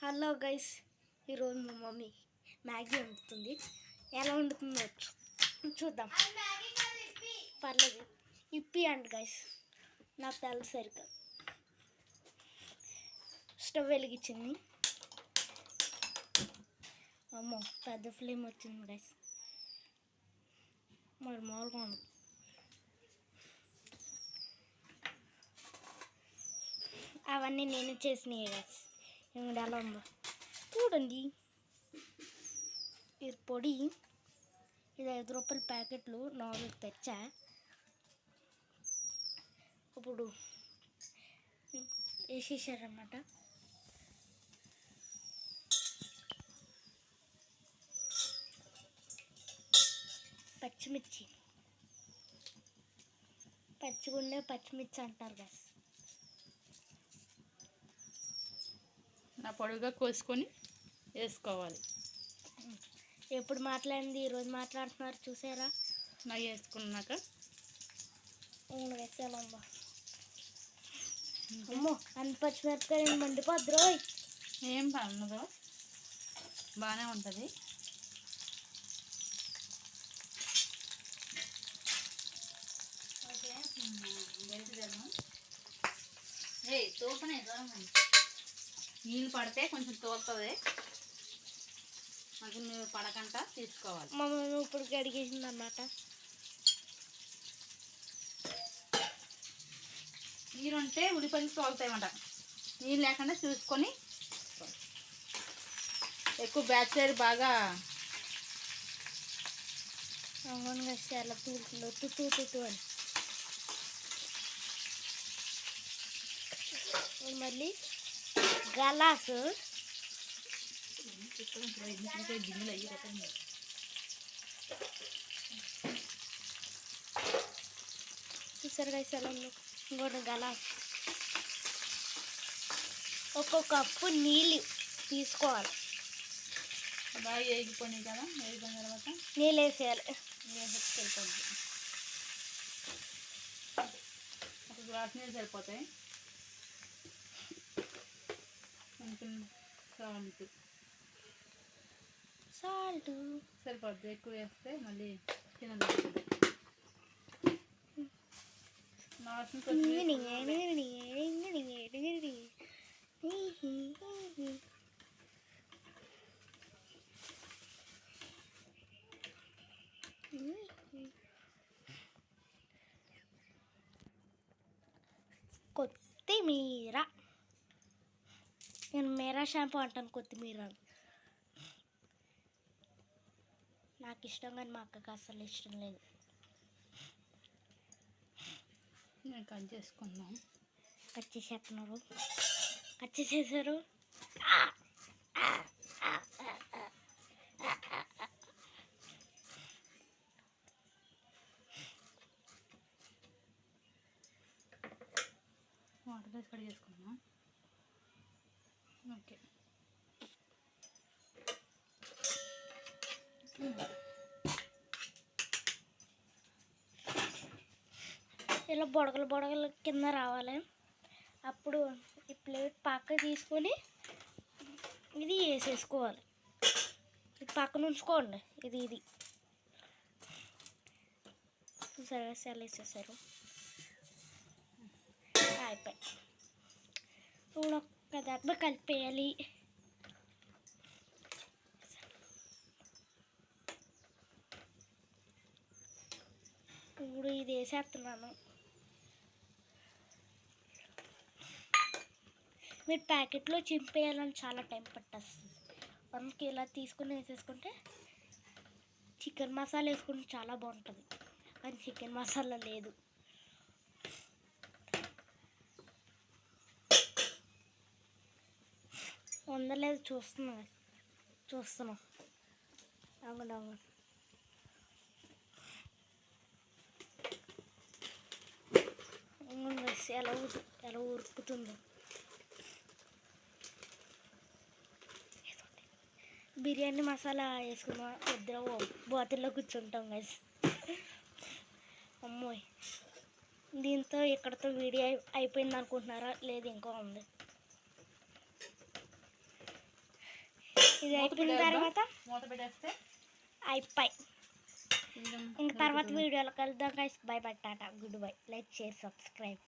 Hello guys, ఈరోజు మా mummy Maggi వండుతుంది. ఎలా వండుతుందో చూద్దాం. పర్లేదు, ఇప్పి అండి గైస్, నాకు తెలుసు సరిగ్గా. స్టవ్ వెలిగించింది. అమ్మో, పెద్ద ఫ్లేమ్ వచ్చింది గైస్. మరి మామూలుగా ఉండదు. అవన్నీ నేను చేసినాయి గైస్. ఏమిటి ఎలా ఉందో చూడండి. ఇది పొడి, ఇది 5 రూపాయల ప్యాకెట్లు 4 తెచ్చా. ఇప్పుడు వేసేసారన్నమాట. పచ్చిమిర్చి, పచ్చిగుండే పచ్చిమిర్చి అంటారు గైస్. నా పొడిగా కోసుకొని వేసుకోవాలి. ఎప్పుడు మాట్లాడింది ఈరోజు మాట్లాడుతున్నారు చూసారా. నా వేసుకున్నాక వేసేలా ఉందా. అమ్మో, అంత పచ్చిమిరపకాయలు మండిపోద్దు. ఏం పన్నదో బాగానే ఉంటుంది. తోపనే నీళ్ళు పడితే కొంచెం తోలుతుంది. అది మీరు పడకుండా తీసుకోవాలి. మా మమ్మీ ఇప్పుడు కడిగేసింది అన్నమాట. నీళ్ళు ఉంటే ఉల్లిపల్లి తోలుతాయన్నమాట. నీళ్ళు లేకుండా చూసుకొని ఎక్కువ బ్యాక్ సైడ్ బాగా అవునుగా చాలా తూలుతుందో తుతూ అని. మళ్ళీ గలాసు గిన్నెలు అయ్యి రకంగా చూసారు కదా. సెలవులు ఇంకోటి గలాసు. ఒక్కొక్క కప్పు నీళ్ళు తీసుకోవాలి. బాగా వేగిపోయినాయి కదా. వేగిపోయిన తర్వాత నీళ్ళు వేసేయాలి. సరిపోద్ది. ఒక గ్లాస్ నీళ్ళు సరిపోతాయి. కొంచెం సాల్ట్ సరిపోద్ది. ఎక్కువ వేస్తే మళ్ళీ తినదు. కొత్తిమీర, నేను మీరా షాంపూ అంటాను, కొత్తిమీర నాకు ఇష్టం కానీ మా అక్కకి అసలు ఇష్టం లేదు. నేను కట్ చేసుకున్నాం. కట్ చేసేస్తున్నారు, కట్ చేసేసారు. వాటర్ వేసి కట్ చేసుకున్నాం. ఓకే, ఇలా బొడగలు కింద రావాలి. అప్పుడు ఈ ప్లేట్ పక్క తీసుకొని ఇది వేసేసుకోవాలి. ఇది పక్కన ఉంచుకోండి. ఇది సరే సెల్ వేసేసారు. అయిపోయి ఇప్పుడు ఒక్క దెబ్బ కలిపేయాలి. ఇప్పుడు ఇది వేసేస్తున్నాను. మీరు ప్యాకెట్లో చింపేయాలని చాలా టైం పట్టేస్తుంది. మనకి ఇలా తీసుకుని వేసేసుకుంటే చికెన్ మసాలా వేసుకుంటే చాలా బాగుంటుంది. కానీ చికెన్ మసాలా లేదు. వందలేదు చూస్తున్నాం. అవును ఎలా ఉరుకుతుందో. బిర్యానీ మసాలా వేసుకున్నాం. ఇద్దరు బాటిల్లో కూర్చుంటాం గైస్. అమ్మోయ్, దీంతో ఇక్కడతో వీడియో అయిపోయింది అనుకుంటున్నారా? లేదు, ఇంకా ఉంది. ఇది అయిపోయిన తర్వాత మూత పెట్టేస్తే అయిపోయి కొంచెం ఇంక తర్వాత వీడియోలో కలుద్దాం guys. By by Tata good bye. Like share subscribe.